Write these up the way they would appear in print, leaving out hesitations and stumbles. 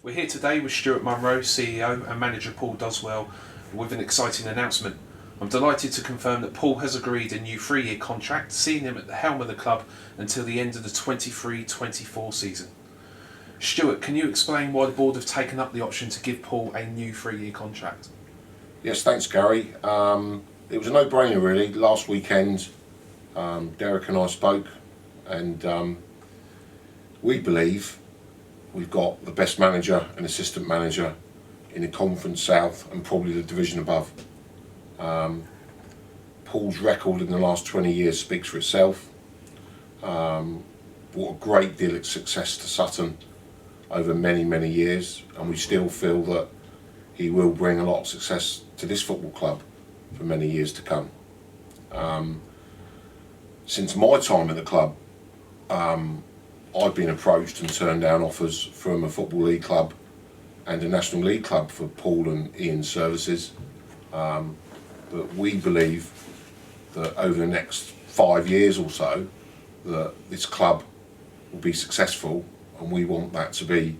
We're here today with Stuart Munro, CEO, and manager Paul Doswell, with an exciting announcement. I'm delighted to confirm that Paul has agreed a new 3-year contract, seeing him at the helm of the club until the end of the 23-24 season. Stuart, can you explain why the board have taken up the option to give Paul a new 3-year contract? Yes, thanks Gary. It was a no-brainer really. Last weekend Derek and I spoke, and we believe we've got the best manager and assistant manager in the Conference South and probably the division above. Paul's record in the last 20 years speaks for itself. Brought a great deal of success to Sutton over many years, and we still feel that he will bring a lot of success to this football club for many years to come. Since my time at the club, I've been approached and turned down offers from a Football League club and a National League club for Paul and Ian's services. But we believe that over the next 5 years or so, that this club will be successful, and we want that to be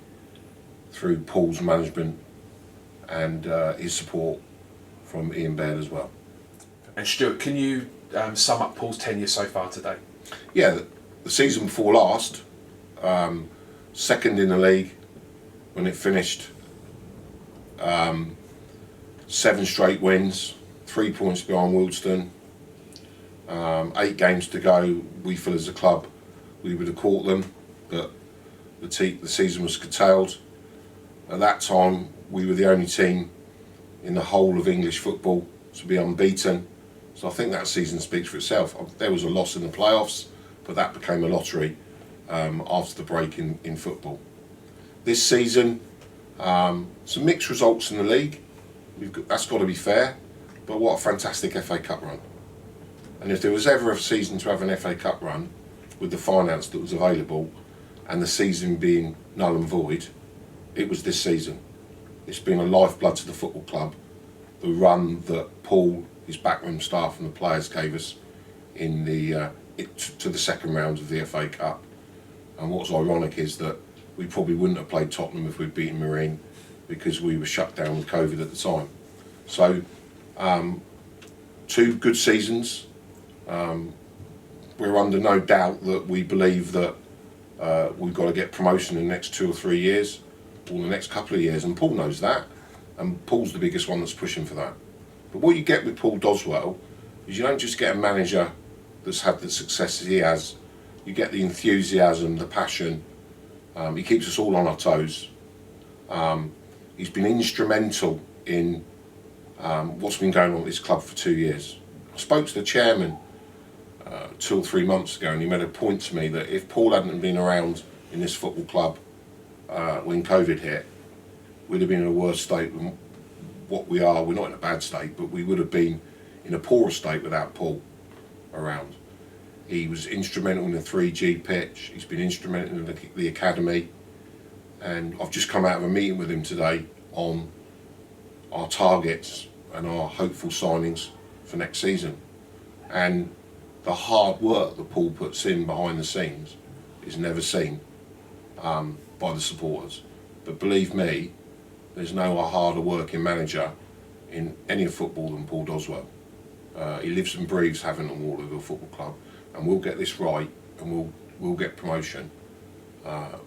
through Paul's management and his support from Ian Baird as well. And Stuart, can you sum up Paul's tenure so far today? Yeah, the season before last, second in the league when it finished, 7 straight wins, 3 points behind Wildston, 8 games to go. We feel as a club we would have caught them, but the season was curtailed. At that time we were the only team in the whole of English football to be unbeaten, so I think that season speaks for itself. There was a loss in the playoffs, but that became a lottery after the break in football. This season, some mixed results in the league. That's got to be fair, but what a fantastic FA Cup run. And if there was ever a season to have an FA Cup run with the finance that was available and the season being null and void, it was this season. It's been a lifeblood to the football club. The run that Paul, his backroom staff and the players gave us in to the second round of the FA Cup. And what's ironic is that we probably wouldn't have played Tottenham if we'd beaten Marine, because we were shut down with COVID at the time. So 2 good seasons. We're under no doubt that we believe that we've got to get promotion in the next 2 or 3 years, or the next couple of years, and Paul knows that, and Paul's the biggest one that's pushing for that. But what you get with Paul Doswell is you don't just get a manager that's had the success he has, you get the enthusiasm, the passion. He keeps us all on our toes. He's been instrumental in what's been going on at this club for 2 years. I spoke to the chairman 2 or 3 months ago, and he made a point to me that if Paul hadn't been around in this football club when COVID hit, we'd have been in a worse state than what we are. We're not in a bad state, but we would have been in a poorer state without Paul around. He was instrumental in the 3G pitch. He's been instrumental in the academy, and I've just come out of a meeting with him today on our targets and our hopeful signings for next season. And the hard work that Paul puts in behind the scenes is never seen by the supporters. But believe me, there's no harder working manager in any of football than Paul Doswell. He lives and breathes having a Waterville Football Club, and we'll get this right, and we'll get promotion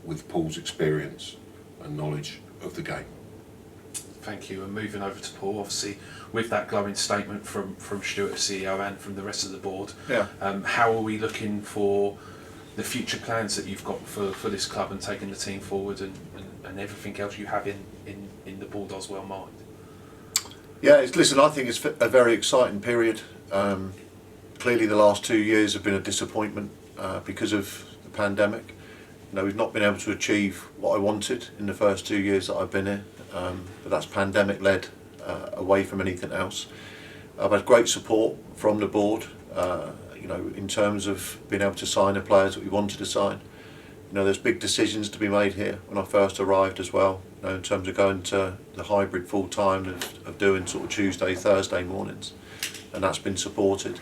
with Paul's experience and knowledge of the game. Thank you. And moving over to Paul, obviously with that glowing statement from Stuart, CEO, and from the rest of the board, how are we looking for the future plans that you've got for this club and taking the team forward, and everything else you have in the Paul Doswell mind? Yeah, listen, I think it's a very exciting period. Clearly the last 2 years have been a disappointment because of the pandemic. You know, we've not been able to achieve what I wanted in the first 2 years that I've been here, but that's pandemic led away from anything else. I've had great support from the board, you know, in terms of being able to sign the players that we wanted to sign. You know, there's big decisions to be made here when I first arrived as well, you know, in terms of going to the hybrid full time of doing sort of Tuesday, Thursday mornings, and that's been supported.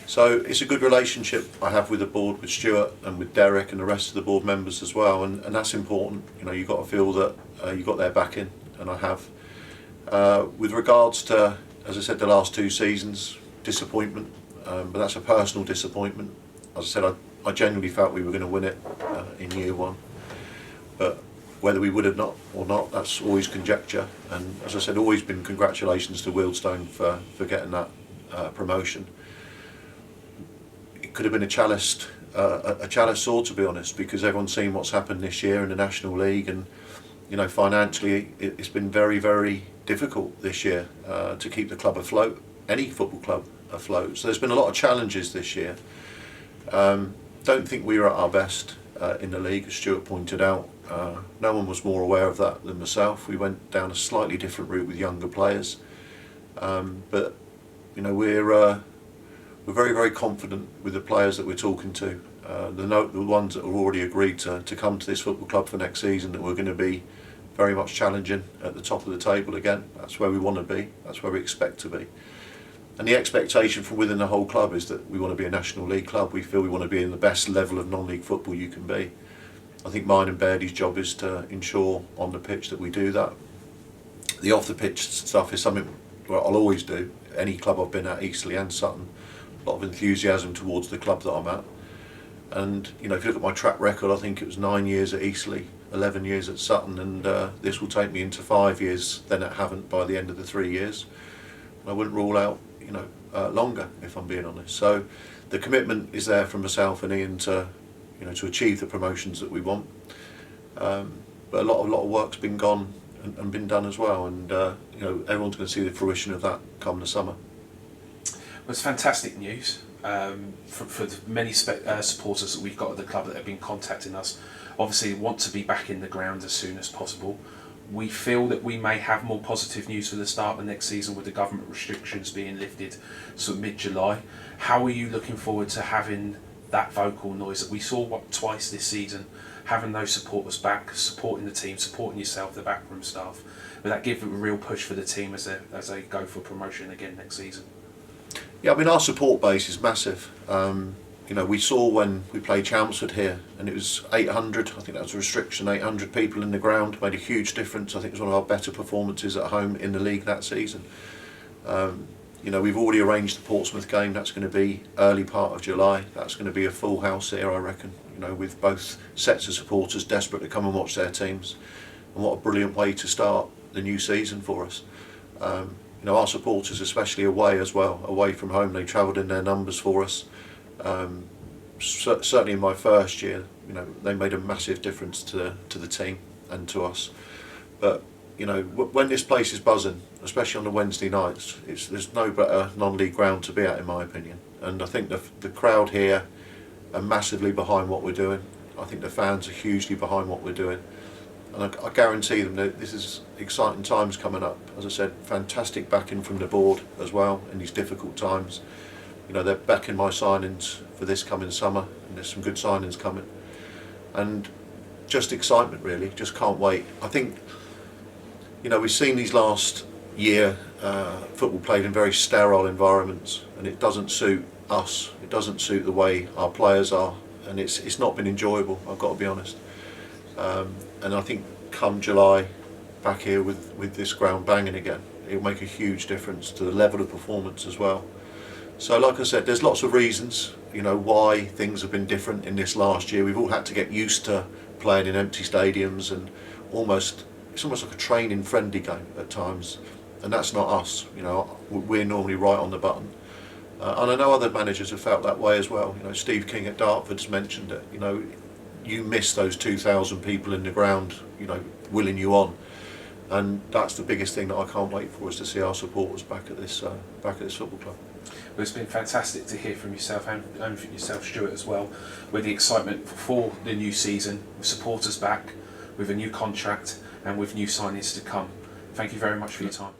So it's a good relationship I have with the board, with Stuart and with Derek and the rest of the board members as well, and that's important. You've got to feel that you've got their backing, and I have. With regards to, as I said, the last 2 seasons, disappointment, but that's a personal disappointment. As I said, I genuinely felt we were going to win it in year 1, but whether we would have not or not, that's always conjecture. And as I said, always been congratulations to Wealdstone for getting that promotion. It could have been a chalice sword, to be honest, because everyone's seen what's happened this year in the National League, and financially it's been very, very difficult this year to keep the club afloat, any football club afloat. So there's been a lot of challenges this year. Don't think we were at our best in the league, as Stuart pointed out. No one was more aware of that than myself. We went down a slightly different route with younger players, but we're very, very confident with the players that we're talking to. The ones that have already agreed to come to this football club for next season, that we're going to be very much challenging at the top of the table again. That's where we want to be. That's where we expect to be. And the expectation from within the whole club is that we want to be a National League club. We feel we want to be in the best level of non-league football you can be. I think mine and Bairdy's job is to ensure on the pitch that we do that. The off-the-pitch stuff is something I'll always do. Any club I've been at, Eastleigh and Sutton, a lot of enthusiasm towards the club that I'm at. And if you look at my track record, I think it was 9 years at Eastleigh, 11 years at Sutton, and this will take me into 5 years then at Havant by the end of the 3 years. And I wouldn't rule out longer, if I'm being honest. So the commitment is there from myself and Ian to achieve the promotions that we want. But a lot of work's been gone and been done as well, and everyone's going to see the fruition of that come the summer. Well, it's fantastic news for the many supporters that we've got at the club that have been contacting us. Obviously want to be back in the ground as soon as possible. We feel that we may have more positive news for the start of the next season with the government restrictions being lifted sort of mid-July. How are you looking forward to having that vocal noise that we saw twice this season, having those supporters back, supporting the team, supporting yourself, the backroom staff? Will that give a real push for the team as they go for promotion again next season? Yeah, I mean, our support base is massive. We saw when we played Chelmsford here, and it was 800, I think that was a restriction, 800 people in the ground, made a huge difference. I think it was one of our better performances at home in the league that season. We've already arranged the Portsmouth game. That's going to be early part of July. That's going to be a full house here, I reckon, with both sets of supporters desperate to come and watch their teams. And what a brilliant way to start the new season for us. Our supporters, especially away as well, away from home, they travelled in their numbers for us. Certainly in my first year, they made a massive difference to the team and to us. But when this place is buzzing, especially on the Wednesday nights, there's no better non-league ground to be at, in my opinion. And I think the crowd here are massively behind what we're doing. I think the fans are hugely behind what we're doing. And I guarantee them that this is exciting times coming up. As I said, fantastic backing from the board as well in these difficult times. They're backing my signings for this coming summer, and there's some good signings coming. And just excitement, really. Just can't wait. I think, we've seen these last year football played in very sterile environments, and it doesn't suit us. It doesn't suit the way our players are, and it's not been enjoyable, I've got to be honest. And I think come July, back here with this ground banging again, it'll make a huge difference to the level of performance as well. So like I said, there's lots of reasons, why things have been different in this last year. We've all had to get used to playing in empty stadiums, and it's almost like a training friendly game at times, and that's not us. We're normally right on the button. And I know other managers have felt that way as well. Steve King at Dartford's mentioned it. You miss those 2,000 people in the ground, willing you on, and that's the biggest thing that I can't wait for, is to see our supporters back at this football club. Well, it's been fantastic to hear from yourself and from yourself, Stuart, as well, with the excitement for the new season, with supporters back, with a new contract, and with new signings to come. Thank you very much for your time.